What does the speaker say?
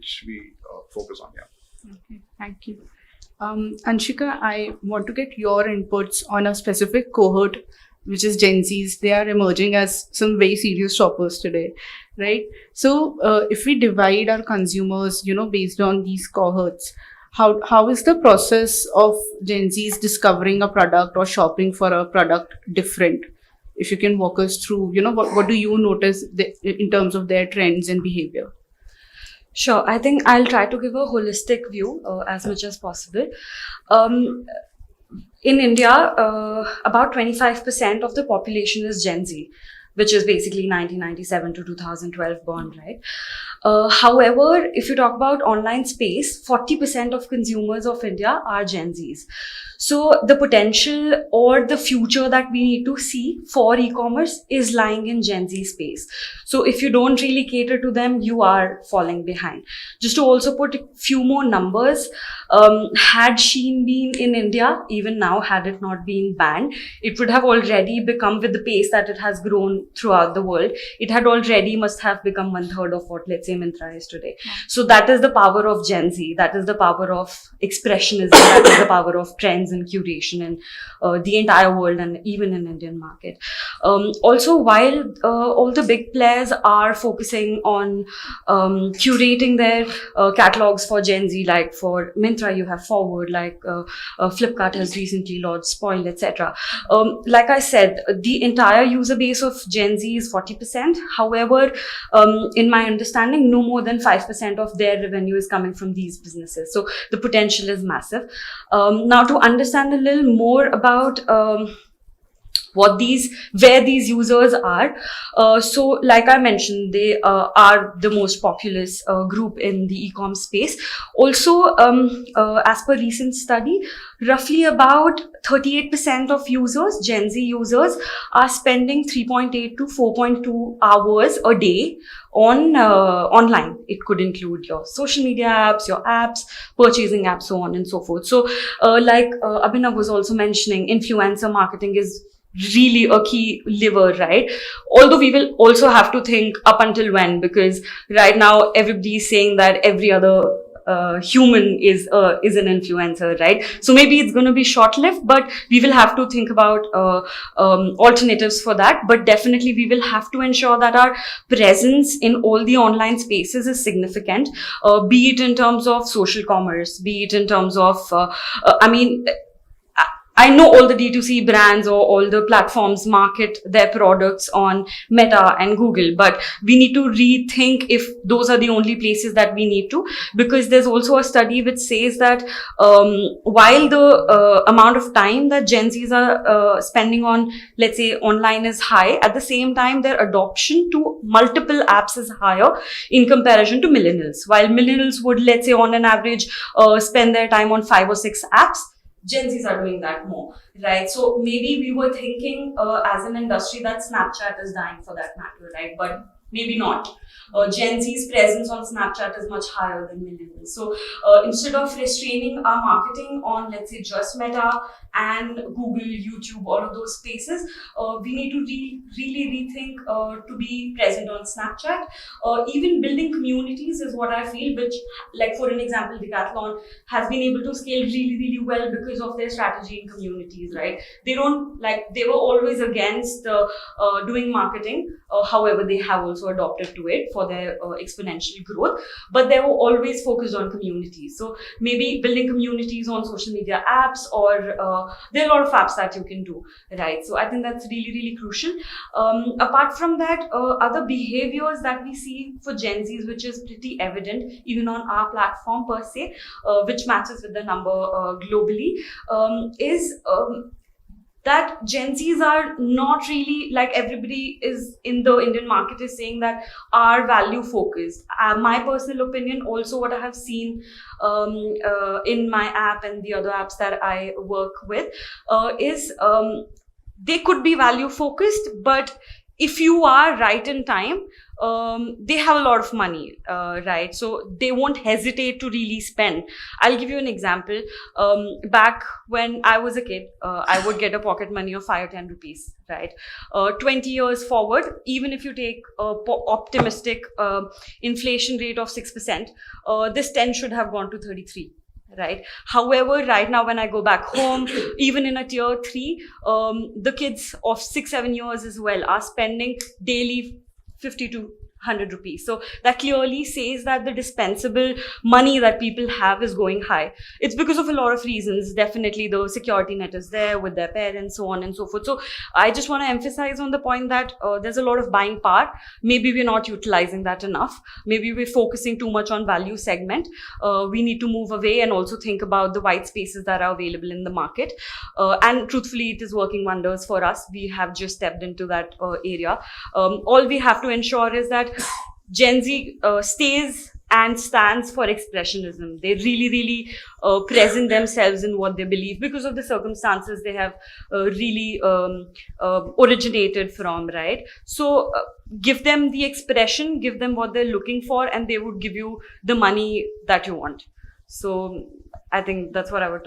which we focus on. Yeah. Okay, thank you. Anshika, I want to get your inputs on a specific cohort, which is Gen Zs. They are emerging as some very serious shoppers today, right? So, if we divide our consumers, based on these cohorts, how is the process of Gen Zs discovering a product or shopping for a product different? If you can walk us through, what do you notice in terms of their trends and behavior? Sure. I think I'll try to give a holistic view as much as possible. Um, in India, about 25% of the population is Gen Z, which is basically 1997 to 2012 born, right? However, if you talk about online space, 40% of consumers of India are Gen Zs. So the potential or the future that we need to see for e-commerce is lying in Gen Z space. So if you don't really cater to them, you are falling behind. Just to also put a few more numbers, had Shein been in India, even now, had it not been banned, it would have already become, with the pace that it has grown throughout the world, it had already must have become 1/3 of what, let's say, Myntra is today. Yeah. So that is the power of Gen Z. That is the power of expressionism. That is the power of trends and curation in the entire world and even in Indian market. Also, while all the big players are focusing on curating their catalogs for Gen Z, like for Myntra, you have Forward, like Flipkart has recently launched Spoil, etc. Like I said, the entire user base of Gen Z is 40%. However, in my understanding, no more than 5% of their revenue is coming from these businesses. So the potential is massive. Now, to understand a little more about where these users are. So like I mentioned, they are the most populous group in the e-com space. Also, as per recent study, roughly about 38% of users, Gen Z users, are spending 3.8 to 4.2 hours a day on online. It could include your social media apps, your apps, purchasing apps, so on and so forth. So like Abhinav was also mentioning, influencer marketing is really a key lever, right? Although we will also have to think up until when, because right now everybody is saying that every other human is an influencer, right? So maybe it's going to be short-lived, but we will have to think about alternatives for that. But definitely we will have to ensure that our presence in all the online spaces is significant, be it in terms of social commerce, be it in terms of I know all the D2C brands or all the platforms market their products on Meta and Google, but we need to rethink if those are the only places that we need to, because there's also a study which says that while the amount of time that Gen Zs are spending on, let's say, online is high, at the same time, their adoption to multiple apps is higher in comparison to millennials. While millennials would, let's say, on an average, spend their time on 5 or 6 apps, Gen Zs are doing that more, right? So maybe we were thinking as an industry that Snapchat is dying for that matter, right? But maybe not. Gen Z's presence on Snapchat is much higher than millennials. So instead of restraining our marketing on, let's say, just Meta and Google, YouTube, all of those spaces, we need to really rethink to be present on Snapchat. Even building communities is what I feel, which, like for an example, Decathlon has been able to scale really well because of their strategy in communities, right? They were always against doing marketing. However, they have also adopted to it for their exponential growth, but they were always focused on communities. So maybe building communities on social media apps, or there are a lot of apps that you can do, right? So I think that's really crucial. Apart from that, other behaviors that we see for Gen Zs, which is pretty evident even on our platform per se, which matches with the number globally, is that Gen Zs are not really, like everybody is in the Indian market is saying, that are value focused. My personal opinion, also what I have seen in my app and the other apps that I work with, is they could be value focused, but if you are right in time, they have a lot of money, right? So they won't hesitate to really spend. I'll give you an example. Back when I was a kid, I would get a pocket money of 5 or 10 rupees, right? 20 years forward, even if you take a optimistic inflation rate of 6%, this 10 should have gone to 33. Right. However, right now, when I go back home, even in a tier 3, the kids of 6-7 years as well are spending daily 50 to 100 rupees. So that clearly says that the dispensable money that people have is going high. It's because of a lot of reasons. Definitely the security net is there with their parents, so on and so forth. So I just want to emphasize on the point that there's a lot of buying power. Maybe we're not utilizing that enough. Maybe we're focusing too much on value segment. We need to move away and also think about the white spaces that are available in the market. And truthfully, it is working wonders for us. We have just stepped into that area. All we have to ensure is that Gen Z stays and stands for expressionism. They really present themselves in what they believe because of the circumstances they have really originated from, right? So give them the expression, give them what they're looking for, and they would give you the money that you want. So I think that's what I would